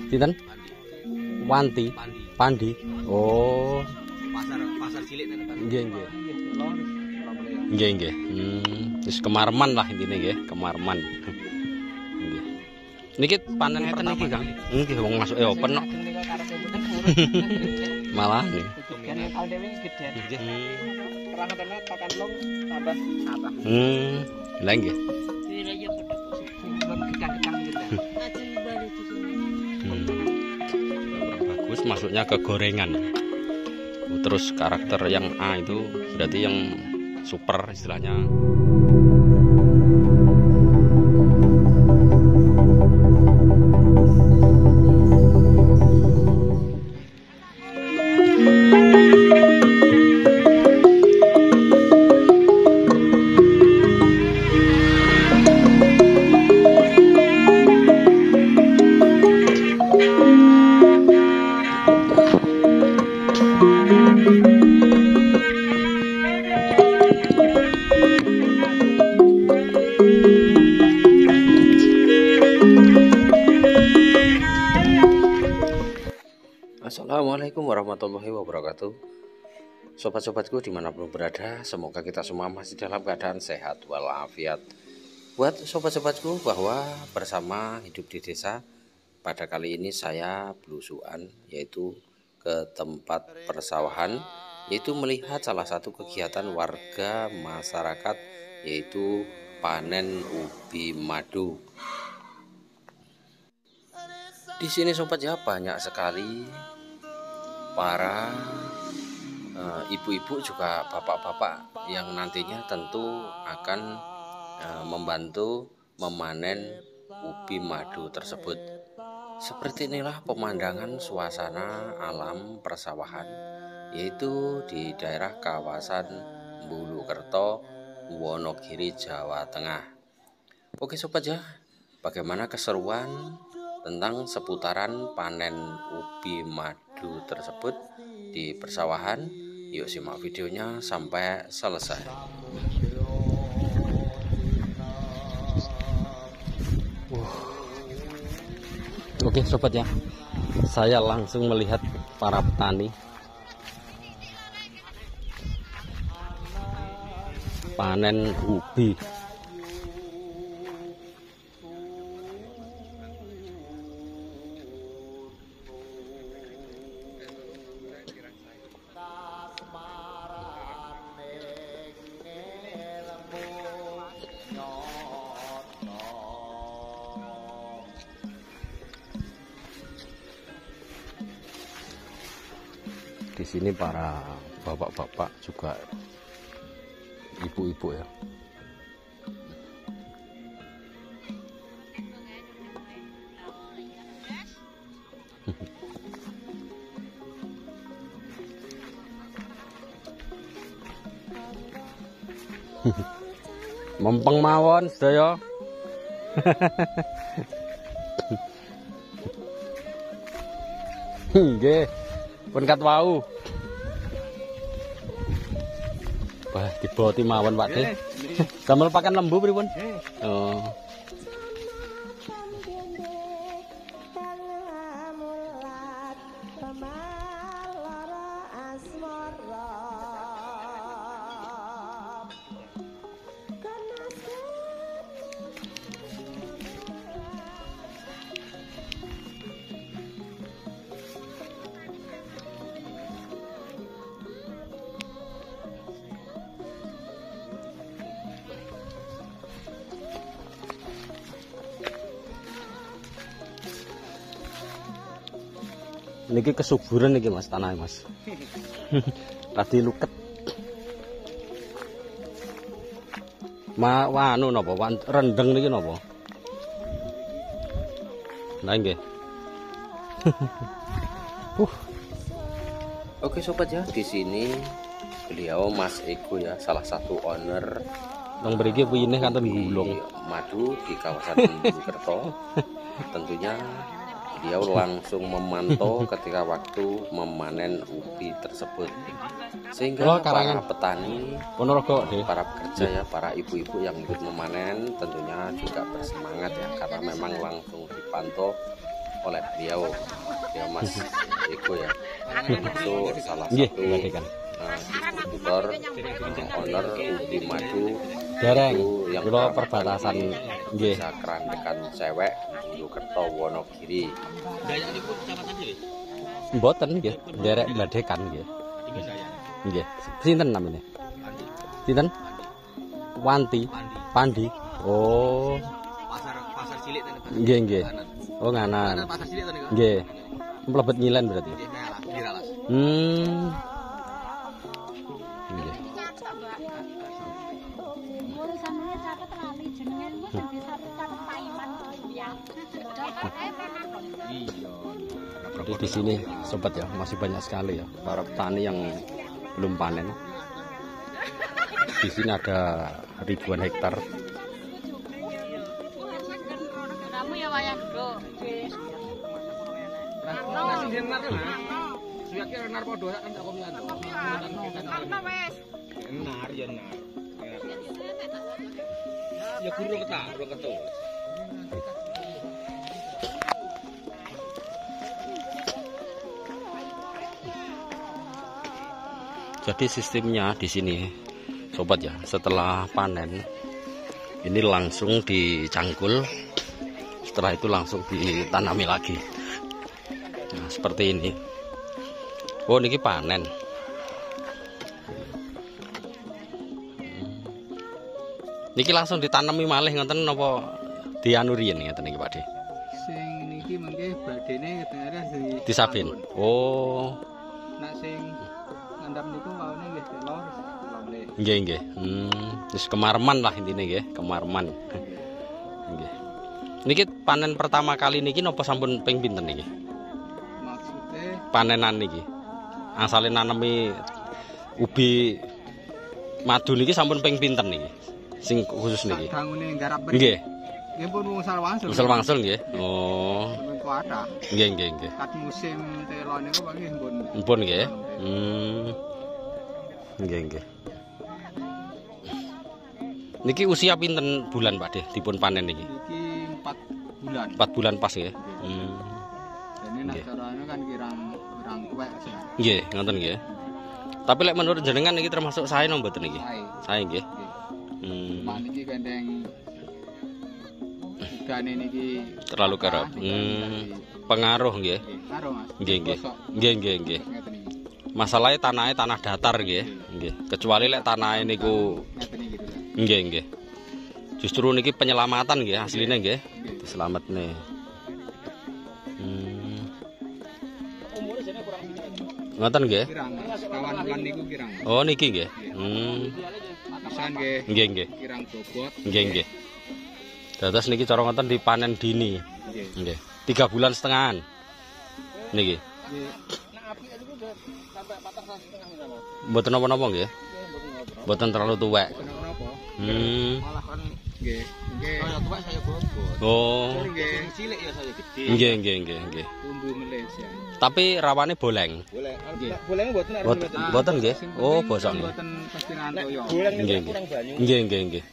Sinten? Wanti, Pandi. Oh. Pasar cilik nang Pak. Nggih, nggih. Nggih, nggih. Wis Kemarman lah intine nggih, Kemarman. Nggih. Niki panen ngeten niki, Kang. Nggih, wong masuk open kok. Malah nih. Kalau dewe gedean. Perang tenan pakan long tambah apa? Lah nggih. Bagus masuknya ke gorengan. Terus karakter yang A itu berarti yang super istilahnya. Assalamualaikum warahmatullahi wabarakatuh. Sobat-sobatku dimanapun berada, semoga kita semua masih dalam keadaan sehat walafiat. Buat sobat-sobatku bahwa bersama Hidup di Desa, pada kali ini saya belusuan yaitu ke tempat persawahan, yaitu melihat salah satu kegiatan warga masyarakat yaitu panen ubi madu. Di sini sobat ya, banyak sekali para ibu-ibu juga bapak-bapak yang nantinya tentu akan membantu memanen ubi madu tersebut. Seperti inilah pemandangan suasana alam persawahan, yaitu di daerah kawasan Bulukerto, Wonogiri, Jawa Tengah. Oke sobat ya, bagaimana keseruan tentang seputaran panen ubi madu tersebut di persawahan? Yuk simak videonya sampai selesai. Oke sobat ya, saya langsung melihat para petani panen ubi. Di sini para bapak-bapak juga ibu-ibu ya. Mempeng mawon sedaya. Nggih, pun kat wau. Wah, diboti mawon Pak De. Damel pakan lembu pripun? Oh. Niki kesuburan niki Mas, tanah Mas. Tadi luket. Anu napa? Rendeng niki napa? Nah nggih. Oke sobat ya, di sini beliau Mas Eko ya, salah satu owner nang mriki piyine kanten gulung madu di kawasan Bulukerto. Tentunya beliau langsung memantau ketika waktu memanen ubi tersebut, sehingga para petani, para pekerja ya, para ibu-ibu yang ikut memanen tentunya juga bersemangat ya, karena memang langsung dipantau oleh beliau Mas Eko ya. Itu salah satu distributor owner ubi madu yang perbatasan Desa Kerandekan Cewek, Mojokerto, Wonogiri. Mboten nggih, derek Badekan nggih. Nggih. Sinten namanya? Sinten? Wanti, Pandi. Oh. Pasar cilik ten. Nggih, nggih. Oh, nganan. Pasar cilik ten niku. Nggih. Mlebet nyilen berarti. Nggih. Jadi di sini sobat ya, masih banyak sekali ya para petani yang belum panen. Di sini ada ribuan hektar. Jadi sistemnya di sini, sobat ya, setelah panen ini langsung dicangkul, setelah itu langsung ditanami lagi. Nah, seperti ini. Oh, niki panen. Niki langsung ditanami malih ngoten napa dianuri ngeten niki, Pakde? Sing niki mengke badene ketengah disabin. Oh. Nak sing ngandam niku waune nggih telur. Nggih, nggih. Wis kemarman lah intine nggih, kemarman. Nggih. Niki panen pertama kali niki napa sampun ping pinten niki? Maksude panenan niki. Asale nanemi ubi madu niki sampun ping pinten niki? Sing khusus niki. Dangune garap nggih. Nggih pun wangsul-wangsul. Wangsul nggih. Oh. Kuatah. Nggih, nggih, nggih. Kat musim telo niku nggih pun. Mpun nggih. Nggih, nggih. Niki usia pinten bulan Pak De dipun panen niki? Niki 4 bulan. 4 bulan pas nggih. Dene nek carane kan kirang tuwek sih. Nggih, ngoten nggih. Tapi lek menurut jenengan niki termasuk sae napa mboten niki? Sae nggih. Pak niki gandeng gane niki terlalu kerap. Pengaruh nggih. Pengaruh Mas. Nggih, nggih. Nggih, nggih, nggih. Masalahnya tanahnya tanah datar nggih. Nggih. Kecuali lek tanahnya niku nggih, nggih. Justru niki penyelamatan nggih asline nggih. Diselametne. Ngoten nggih. Kawan-kawan niku kirang. Oh niki nggih. Pisan nggih. Nggih, nggih. Kirang bobot. Nggih, nggih. Dados niki cara ngoten dipanen dini. Nggih. 3 bulan setengahan. Niki. Nah, api niku sampai 4 tahun setengah. Mboten napa-napa nggih. Mboten terlalu tuwek. Kenapa? Malah kan nggih. Nggih. Saya tuwek saya bobot. Oh. Nggih. Cilik ya saya gede. Nggih, nggih, nggih, nggih. Tumbuh Malaysia. Tapi rawane boleng. Boleh. Boleh mboten nek Mboten nggih. Oh, bosok nggih. mboten pasti ngantoyo. Nggih, nggih. Nggih, nggih, nggih.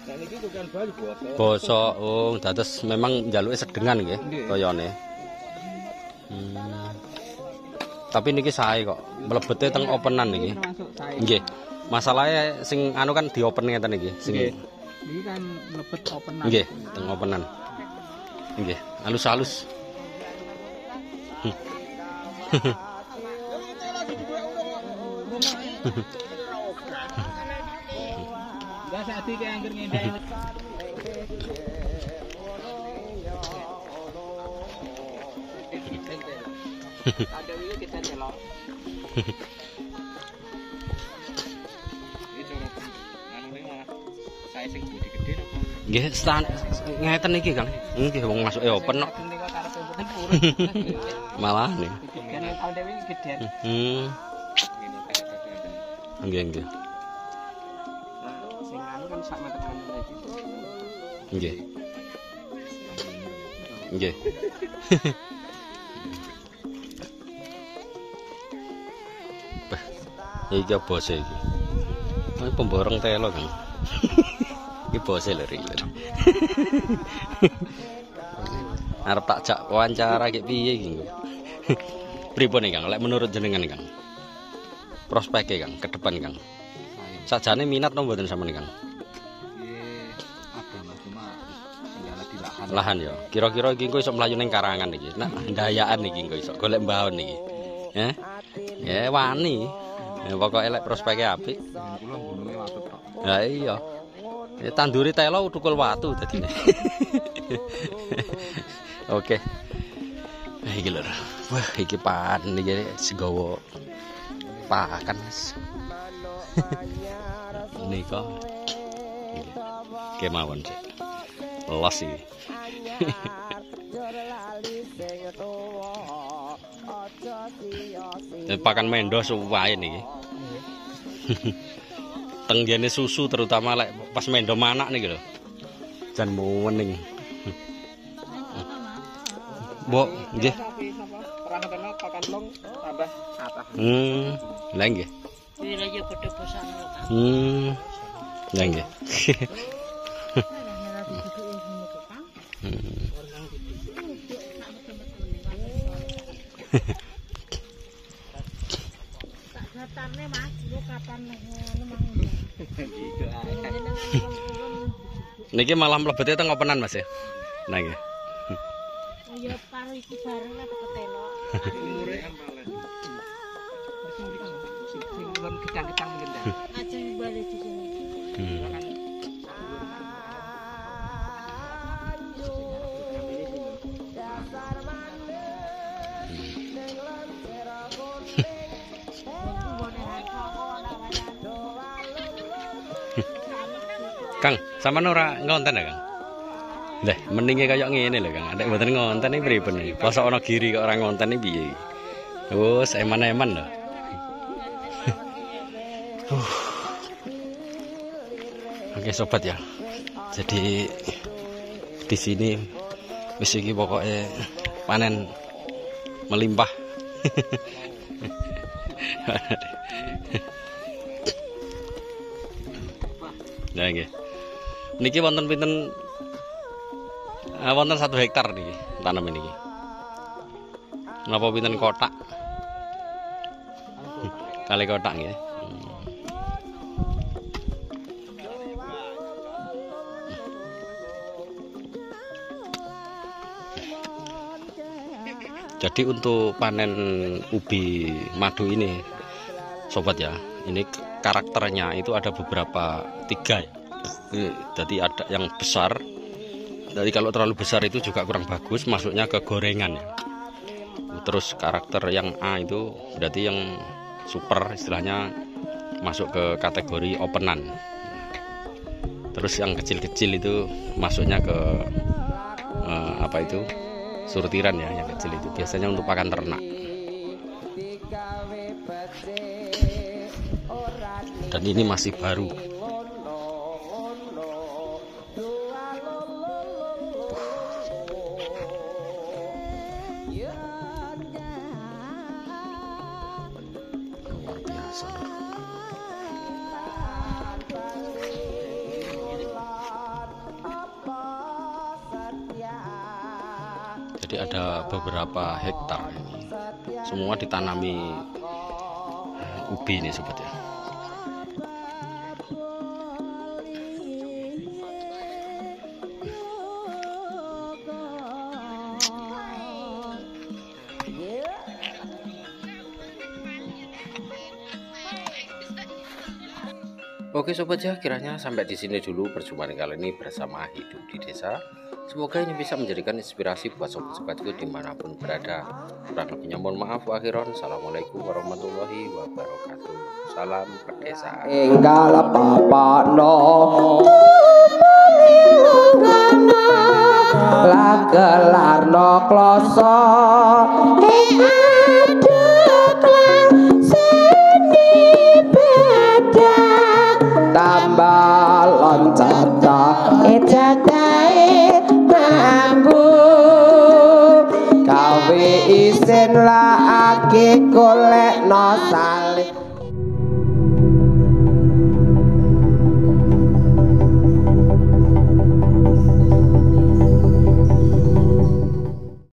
Nah niki bukan Bali bosok. Bosok, oh, dados memang njaluke sedengan nggih toyone. Tapi niki sae kok. Mlebete teng openan niki. Nggih. Masalahnya sing anu kan diopen ngeten iki, sing iki kan mlebet openan. Nggih, teng openan. Nggih, halus-halus. Enggak saati ki angger ngene. Ada iki kita celok. Iki cara anu malah saya sing gede-gede napa? Nggih, ngeten iki, Kang. Nggih, wong masuke open kok. Malah nih. Kene tahun dewe gede. Nggih, nggih. Sing anu kan sak meter-meter iki. Nggih. Nggih. Iki bose iki. Ini pemborong telo kan. Iki bose lho iki. Arep tak jak wawancara iki piye iki. Pripun iki Kang? Lek menurut jenengan Kang. Prospeknya Kang, ke depan Kang. Sajane minat no mboten sampean Kang? Ada Mas, cuma tinggal di lahan. Lahan ya. Kira-kira iki engko iso mlayu ning karangan iki. Nah, ndayaan iki engko iso golek mbahon iki. Ya wani. Ya pokoke lek prospeknya apik. Kula gununge watu tok. Lah iya. Ya tanduri telo tukul watu dadine. Oke. Nah, iki lho. Wah, iki panen iki segawa pakan Mas. Nika. Kemawon sih. Los iki. Pakan mendo suwae niki. Tenggene susu terutama lek pas mendo manak niki lho. Jan muwening. Mbok, nggih. Perangkatnya pakan long tambah atas. Lah nggih. Wira yo padha bosan. Lah nggih. Niki malah mlebete teng openan Mas ya. Nah nggih. Ya karo iki bareng lah ketelo. Umure kan paling. Sing gedang-gedang mungkin dah. Aja bali di sini. Kang, sampean ora ngonten ya, Kang? Lah, mendinge kaya ngene lho, Kang. Nek mboten ngonten iki pripun iki? Kosok ana giri kok ora ngonten iki piye iki? Wes eman-eman lho. Oke sobat ya. Jadi di sini wis iki pokoke panen melimpah. Nah nggih. Niki wonten pinten wonten 1 hektar niki tanam niki. Napa pinten kotak? Kali kotak nggih. Jadi untuk panen ubi madu ini sobat ya, ini karakternya itu ada beberapa 3 ya. Jadi ada yang besar. Jadi kalau terlalu besar itu juga kurang bagus, masuknya ke gorengan ya. Terus karakter yang A itu berarti yang super, istilahnya masuk ke kategori openan. Terus yang kecil-kecil itu masuknya ke apa itu, surtiran ya, yang kecil itu biasanya untuk pakan ternak. Dan ini masih baru. Luar biasa loh. Jadi ada beberapa hektar ini. Semua ditanami ubi ini sobat ya. Oke sobat ya, kiranya sampai di sini dulu perjumpaan kali ini bersama Hidup di Desa. Semoga ini bisa menjadikan inspirasi buat sobat-sobatku dimanapun berada. Kurang lebihnya mohon maaf. Akhiran, assalamualaikum warahmatullahi wabarakatuh. Salam pedesaan. Enggal papano lagelarno kloso